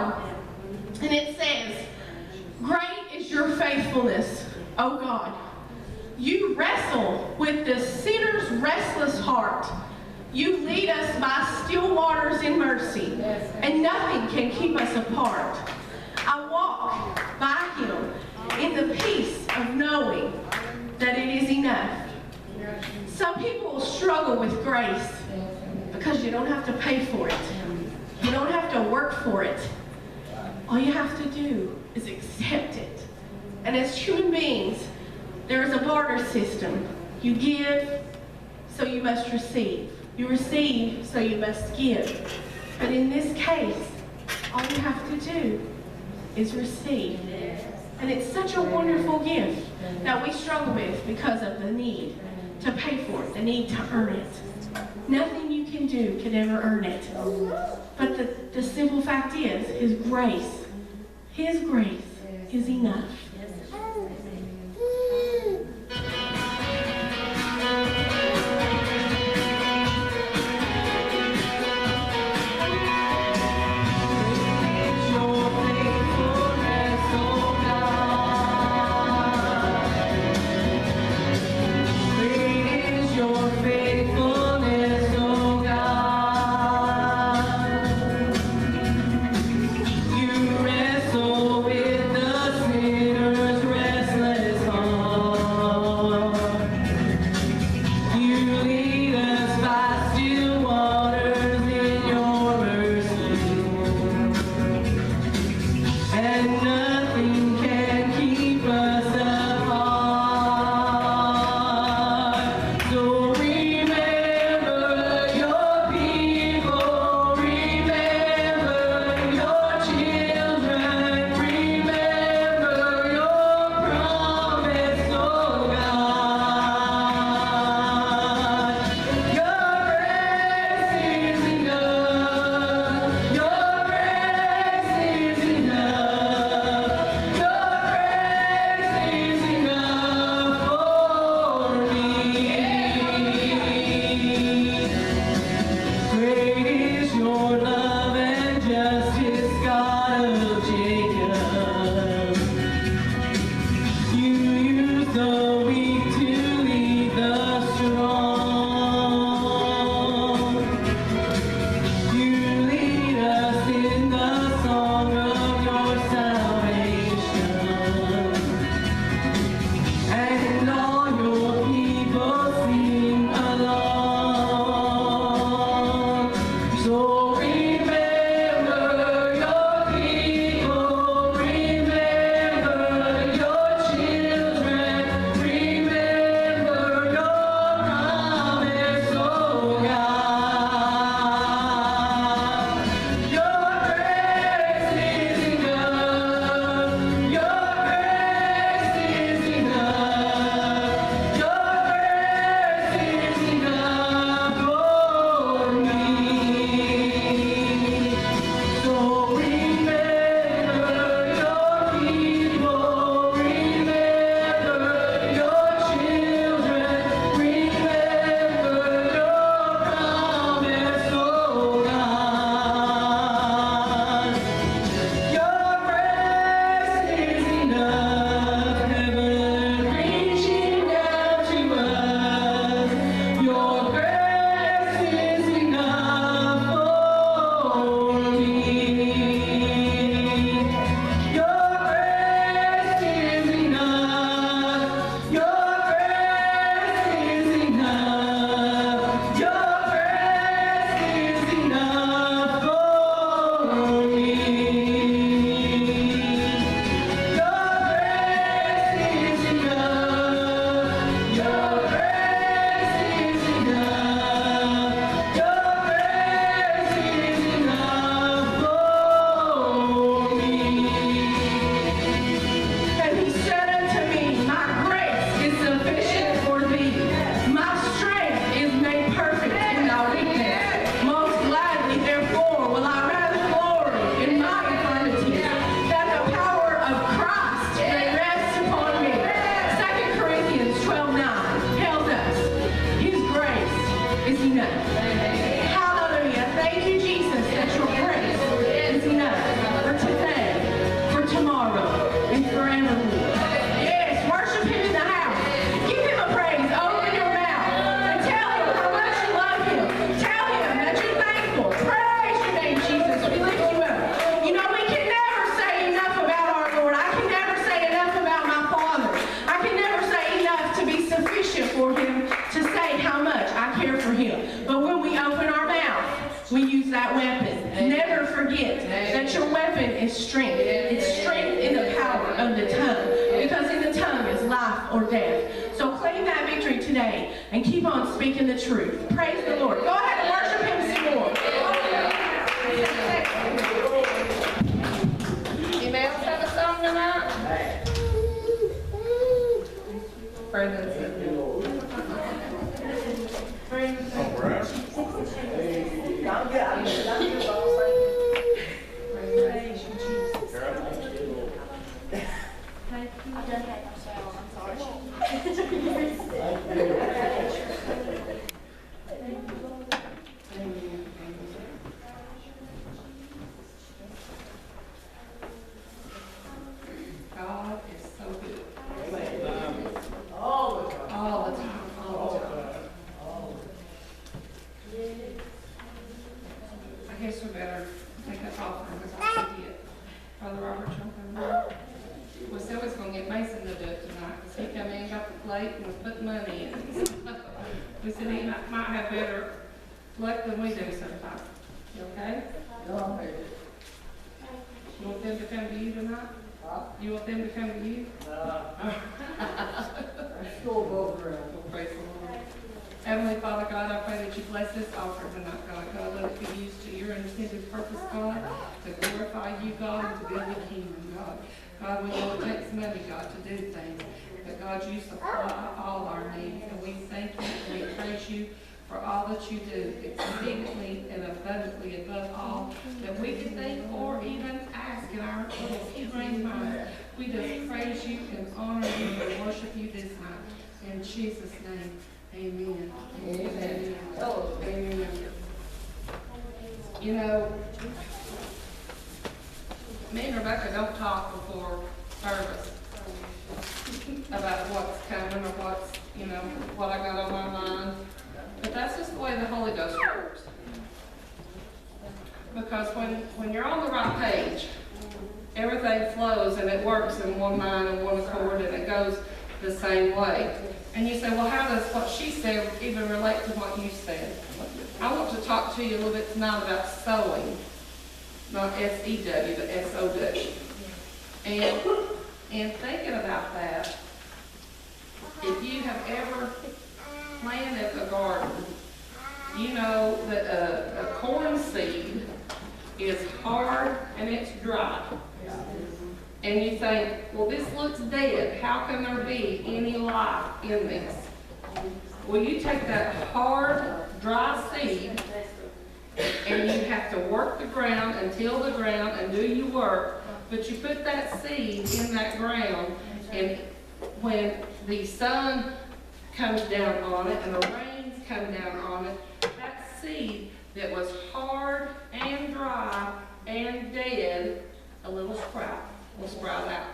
God. And it says, "Great is your faithfulness, O God. You wrestle with the sinner's restless heart. You lead us by still waters in mercy, and nothing can keep us apart. I walk by Him in the peace of knowing that it is enough." Some people will struggle with grace because you don't have to pay for it. You don't have to work for it. All you have to do is accept it. And as human beings, there is a barter system. You give, so you must receive. You receive, so you must give. But in this case, all you have to do is receive. And it's such a wonderful gift that we struggle with because of the need to pay for it, the need to earn it. Nothing you can do can ever earn it. But the simple fact is, His grace is enough. You wrestle with the sinner. we use that weapon. Never forget that your weapon is strength. It's strength in the power of the tongue, because in the tongue is life or death. So claim that victory today and keep on speaking the truth. Praise the Lord. Go ahead and worship Him some more. Anybody else have a song tonight? Brandon said God is so good. All the time. All the time. I guess we better take that offering because I forget. Brother Robert, we said we was going to get Mason to do it tonight because he come in, got the plate, and was putting money in. We said he might have better luck than we do sometimes. You okay? No, You want them to come to you tonight? You want them to come to you? I'm still above ground. Oh, praise the Lord. Heavenly Father God, I pray that you bless this offering tonight, God. God, let it be used to your intended purpose, God, to glorify you, God, and to build the kingdom, God. God, we know it takes money, God, to do things. But God, you supply all our needs, and we thank you and we praise you for all that you do, exceedingly and abundantly above all that we can think or even ask in our little human mind. We just praise you and honor you and worship you this night. In Jesus' name, amen. Amen. Amen. You know, me and Rebecca don't talk before service about what's coming or what's, you know, what I got on my mind. But that's just the way the Holy Ghost works. Because when you're on the right page, everything flows and it works in one mind and one accord and it goes the same way. And you say, well, how does what she said even relate to what you said? I want to talk to you a little bit tonight about sowing. Not S-E-W, but S-O-W. And thinking about that, if you have ever planted a garden, you know that a corn seed is hard and it's dry. And you think, well, this looks dead. How can there be any life in this? Well, you take that hard, dry seed and you have to work the ground and till the ground and do your work, but you put that seed in that ground, and when the sun comes down on it and the rains come down on it, that seed that was hard and dry and dead, a little sprout will sprout out.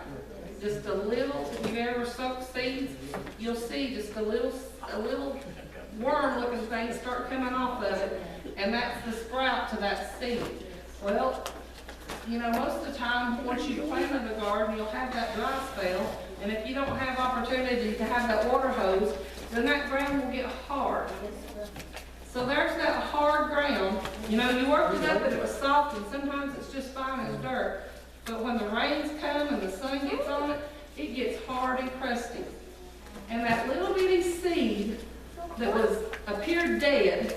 Just a little, if you've ever soaked seeds, you'll see just a little worm-looking thing start coming off of it, and that's the sprout to that seed. Well, you know, most of the time, once you've planted the garden, you'll have that dry spell, and if you don't have opportunity to have that water hose, then that ground will get hard. So there's that hard ground. You know, you worked it up and it was soft, and sometimes it's just fine as dirt. But when the rains come and the sun gets on it, it gets hard and crusty. And that little bitty seed that appeared dead,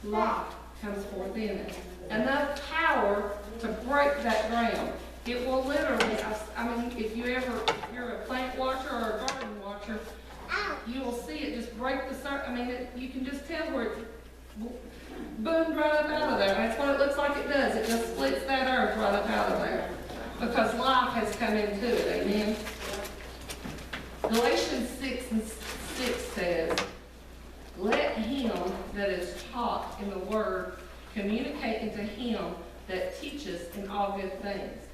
life comes forth in it. Enough power to break that ground. It will literally, I mean, if you're a plant watcher or a garden watcher, you will see it just break the surface. I mean, you can just tell where it boomed right up out of there. That's what it looks like it does. It just splits that earth right up out of there. Because life has come into it, amen? Galatians 6:6 says, let him that is taught in the word communicate unto him that teaches in all good things.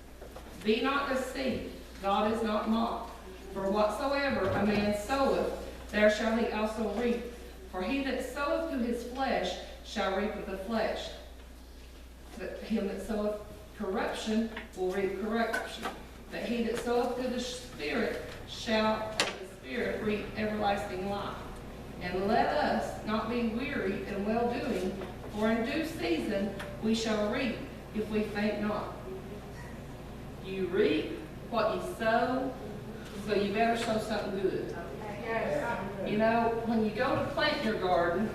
Be not deceived, God is not mocked. For whatsoever a man soweth, there shall he also reap. For he that soweth to his flesh shall reap of the flesh. But him that soweth corruption will reap corruption. But he that soweth to the Spirit shall of the Spirit reap everlasting life. And let us not be weary in well-doing, For in due season we shall reap if we faint not. You reap what you sow, so you better sow something good. You know, when you go to plant your garden,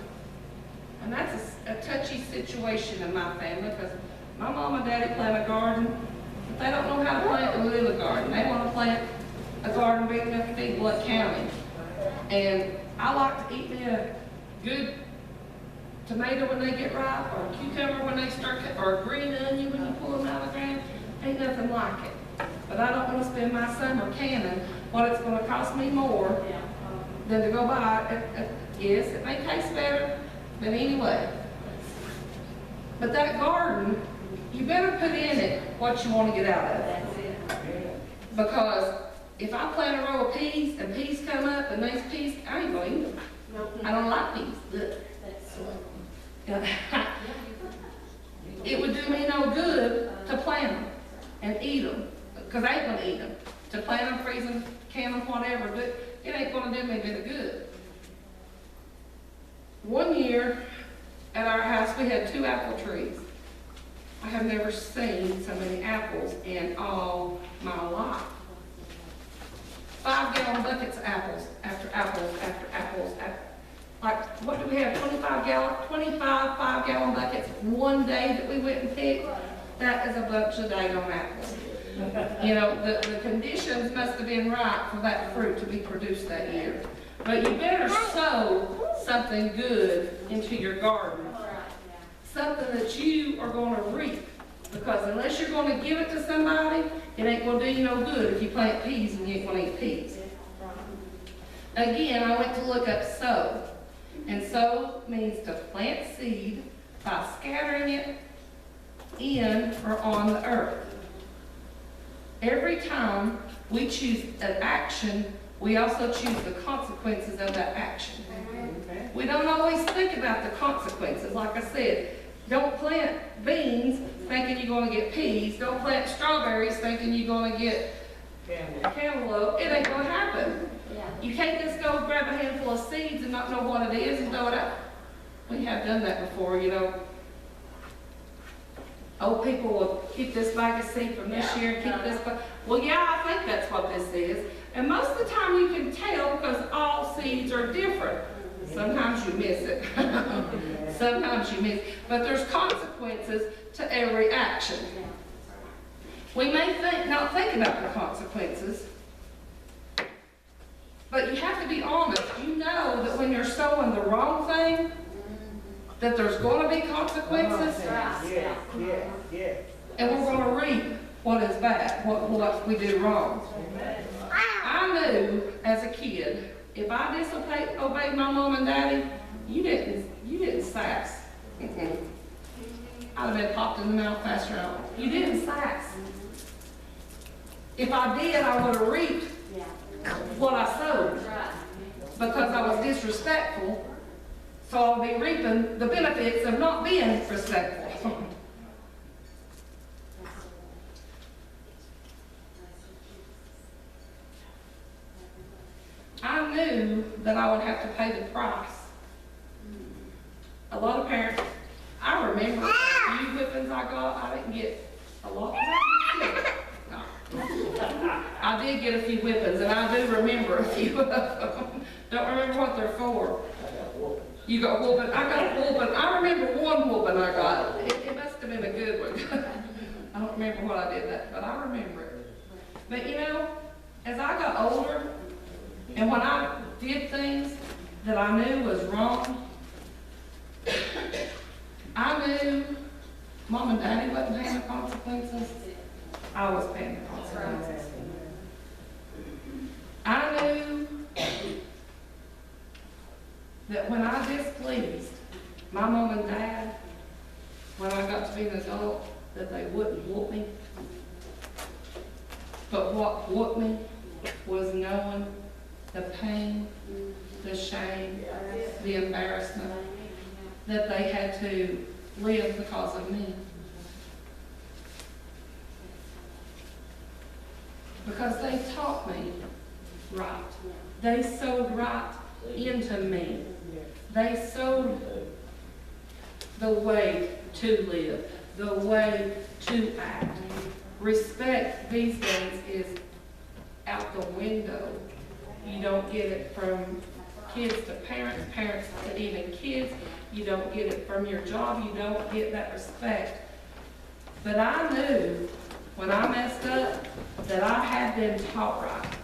and that's a touchy situation in my family, because my mom and daddy plant a garden, but they don't know how to plant a little garden. They want to plant a garden big enough to feed Blood County. And I like to eat me a good tomato when they get ripe, or a cucumber when they start, or a green onion when you pull them out of the ground. Ain't nothing like it. But I don't want to spend my summer canning what it's going to cost me more than to go buy it. Yes, it may taste better, but anyway. But that garden, you better put in it what you want to get out of it. Because if I plant a row of peas and peas come up and these peas, I ain't going to eat them. I don't like peas. It would do me no good to plant them and eat them, because I ain't going to eat them. To plant them, freeze them, can them, whatever, but it ain't going to do me a bit of good. One year at our house we had 2 apple trees. I have never seen so many apples in all my life. 5-gallon buckets of apples, after apples, after apples, after. Like, what do we have, 25 5-gallon buckets one day that we went and picked? That is a bunch of daggone apples. You know, the conditions must have been right for that fruit to be produced that year. But you better sow something good into your garden. Something that you are going to reap. Because unless you're going to give it to somebody, it ain't going to do you no good if you plant peas and you ain't going to eat peas. Again, I went to look up sow. And sow means to plant seed by scattering it in or on the earth. Every time we choose an action, we also choose the consequences of that action. We don't always think about the consequences. Like I said, don't plant beans thinking you're going to get peas. Don't plant strawberries thinking you're going to get cantaloupe. It ain't going to happen. You can't just go grab a handful of seeds and not know what it is and throw it out. We have done that before, you know. Old people will keep this bag of seed from this year, keep this bag. Well, yeah, I think that's what this is. And most of the time you can tell because all seeds are different. Sometimes you miss it. Sometimes you miss it. But there's consequences to every action. We may not think about the consequences, but you have to be honest. You know that when you're sowing the wrong thing, that there's going to be consequences. Yeah. And we're going to reap what is bad, what we do wrong. I knew as a kid, if I disobeyed my mom and daddy, you didn't sass. I'd have been popped in the mouth faster out. You didn't sass. If I did, I would have reaped what I sowed. Because I was disrespectful, so I'll be reaping the benefits of not being respectful. I knew that I would have to pay the price. A lot of parents, I remember a few whippings I got. I didn't get a lot. No. I did get a few whippings, and I do remember a few of them. Don't remember what they're for. You got whooping. I got a whooping. I remember one whooping I got. It must have been a good one. I don't remember what I did that, but I remember it. But you know, as I got older, and when I did things that I knew was wrong, I knew Mom and Daddy wasn't paying the consequences. I was paying the consequences. I knew that when I displeased my mom and dad, when I got to be an adult, that they wouldn't whoop me. But what whooped me was knowing the pain, the shame, the embarrassment that they had to live because of me. Because they taught me right. They sowed right into me. They sowed the way to live, the way to act. Respect these days is out the window. You don't get it from kids to parents, parents to even kids. You don't get it from your job. You don't get that respect. But I knew when I messed up that I had been taught right.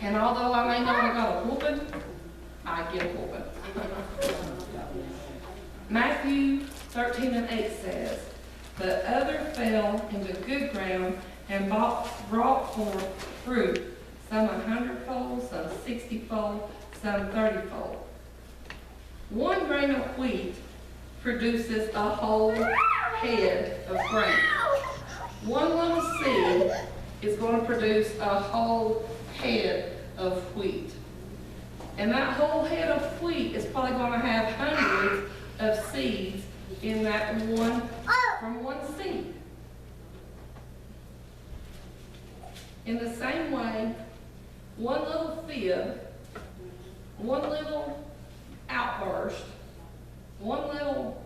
And although I may not have got a whooping, I get a whooping. Matthew 13:8 says, "But other fell into good ground and brought forth fruit, some 100-fold, some 60-fold, some 30-fold." One grain of wheat produces a whole head of grain. One little seed is going to produce a whole head of wheat. And that whole head of wheat is probably going to have hundreds of seeds in that one, from one seed. In the same way, one little fib, one little outburst, one little